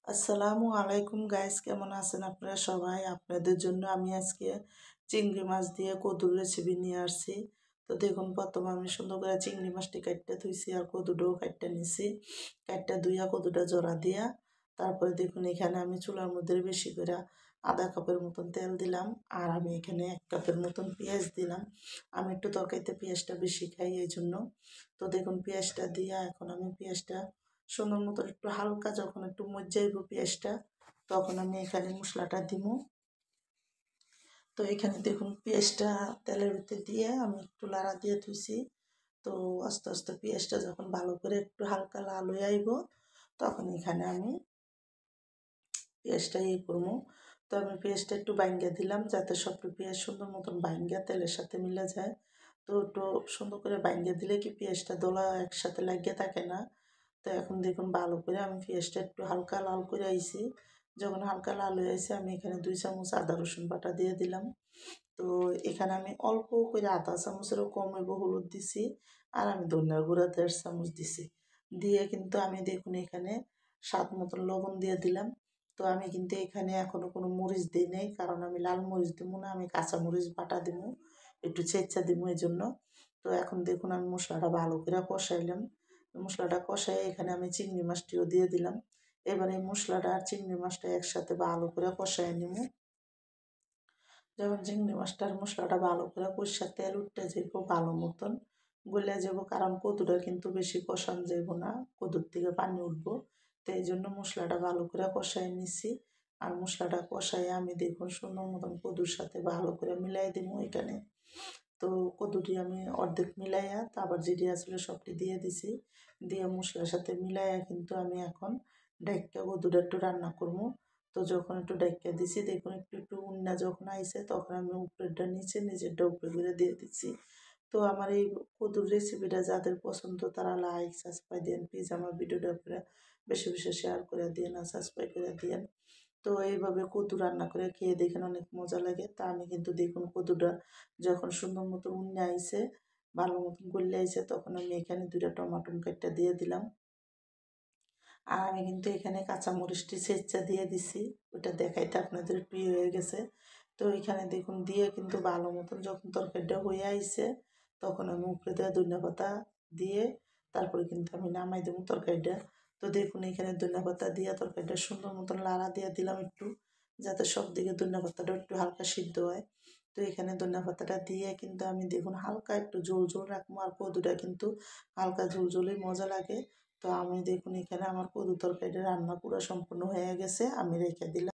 আসসালামু আলাইকুম গাইস, কেমন আছেন আপনারা সবাই? আপনাদের জন্য আমি আজকে চিংড়ি মাছ দিয়ে কদুর রেসিপি নিয়ে আসছি। তো দেখুন, প্রথমে আমি সুন্দর করে চিংড়ি মাছটি কাটতে ধুইছি আর কদুটাও কাটতে নিছি। কাটতে ধুইয়া কদুটা জোড়া দিয়া তারপরে দেখুন এখানে আমি চুলার মধ্যে বেশি করে আধা কাপের মতন তেল দিলাম। আর আমি এখানে 1 কাপের মতন পেঁয়াজ দিলাম। আমি একটু তরকারিতে পেঁয়াজটা বেশি খাই এই জন্য। তো দেখুন পেঁয়াজটা দিয়া এখন আমি পেঁয়াজটা সুন্দর মতো একটু হালকা যখন একটু মজ্জাইব পেঁয়াজটা, তখন আমি এখানে মশলাটা দিব। তো এখানে দেখুন পেঁয়াজটা তেলের ভিতরে দিয়ে আমি একটু লাড়া দিয়ে ধুইছি। তো আস্তে আস্তে পেঁয়াজটা যখন ভালো করে একটু হালকা লাল হয়ে আইব, তখন এখানে আমি পেঁয়াজটা করবো। তো আমি পেঁয়াজটা একটু বাইঙ্গা দিলাম যাতে সব পেঁয়াজ সুন্দর মতন বাইঙ্গা তেলের সাথে মিলে যায়। তো একটু সুন্দর করে বাইঙ্গা দিলে কি পেঁয়াজটা দোলা একসাথে লাগিয়ে থাকে না। তো এখন দেখুন ভালো করে আমি পেঁয়াজটা একটু হালকা লাল করে আইছি। যখন হালকা লাল হয়ে আইছে আমি এখানে 2 চামচ আদা রসুন বাটা দিয়ে দিলাম। তো এখানে আমি অল্প করে আধা চামচেরও কম হইব হলুদ দিছি। আর আমি ধনিয়ার গুঁড়া 1.5 চামচ দিছি। দিয়ে কিন্তু আমি দেখুন এখানে স্বাদ মতন লবণ দিয়ে দিলাম। তো আমি কিন্তু এখানে এখনো কোনো মরিচ দিই নাই, কারণ আমি লাল মরিচ দিব না, আমি কাঁচা মরিচ বাটা দিব, একটু ছেঁচা দিব এই জন্য। তো এখন দেখুন আমি মশলাটা ভালো করে কষাইলাম। মশলাটা কষাই এখানে আমি চিংড়ি মাছটিও দিয়ে দিলাম। এবার এই মশলাটা আর চিংড়ি মাছটা একসাথে ভালো করে কষাই নিব। যখন চিংড়ি মাছটার মশলাটা ভালো করে কষা তেল উঠতে যাইব ভালো মতন গলে যাব, কারণ কদুটা কিন্তু বেশি কষান যাব না, কদুর থেকে পানি উঠবো। তো এই জন্য মশলাটা ভালো করে কষাই নিছি। আর মশলাটা কষাই আমি দেখুন সুন্দর মতন কদুর সাথে ভালো করে মিলাই দিব এখানে। তো কদুটি আমি অর্ধেক মিলাইয়া তারপর যেটি আসলে সবটি দিয়ে দিছি। দিয়ে মশলার সাথে মিলাইয়া কিন্তু আমি এখন ডাইক্কা কদুটা একটু রান্না করবো। তো যখন একটু ডাইক্কা দিছি দেখুন একটু একটু উন্না যখন আইছে, তখন আমি উপরেরটা নিচে নিজেরটা উপরে করে দিয়ে দিচ্ছি। তো আমার এই কদুর রেসিপিটা যাদের পছন্দ তারা লাইক সাবস্ক্রাইব দেন, প্লিজ আমার ভিডিওটা আপনারা বেশি বেশি শেয়ার করে দিন আর সাবস্ক্রাইব করে দিন। তো এইভাবে কদু রান্না করে খেয়ে দেখেন, অনেক মজা লাগে। তা আমি কিন্তু দেখুন কদুটা যখন সুন্দর মতো উন্নে আইছে, ভালো মতন গলে আইছে, তখন আমি এখানে 2টা টমাটো কেটে দিয়ে দিলাম। আর আমি কিন্তু এখানে কাঁচামরিচটি ছেঁচা দিয়ে দিছি, ওটা দেখাইতে আপনাদের একটু হয়ে গেছে। তো এখানে দেখুন দিয়ে কিন্তু ভালো মতন যখন তরকারিটা হয়ে আইছে, তখন আমি উপরে দেওয়া ধনিয়া পাতা দিয়ে তারপরে কিন্তু আমি নামাই দেবো তরকারিটা। তো দেখুন এখানে ধনিয়া পাতা দিয়ে তরকারিটা সুন্দর মতন লাড়া দিয়ে দিলাম একটু, যাতে সব দিকে ধনিয়া পাতাটা একটু হালকা সিদ্ধ হয়। তো এখানে ধনিয়া পাতাটা দিয়ে কিন্তু আমি দেখুন হালকা একটু ঝোল ঝোল রাখবো, আর কদুটা কিন্তু হালকা ঝোল ঝোলই মজা লাগে। তো আমি দেখুন এখানে আমার কদু তরকারিটা রান্না পুরো সম্পূর্ণ হয়ে গেছে, আমি রেখে দিলাম।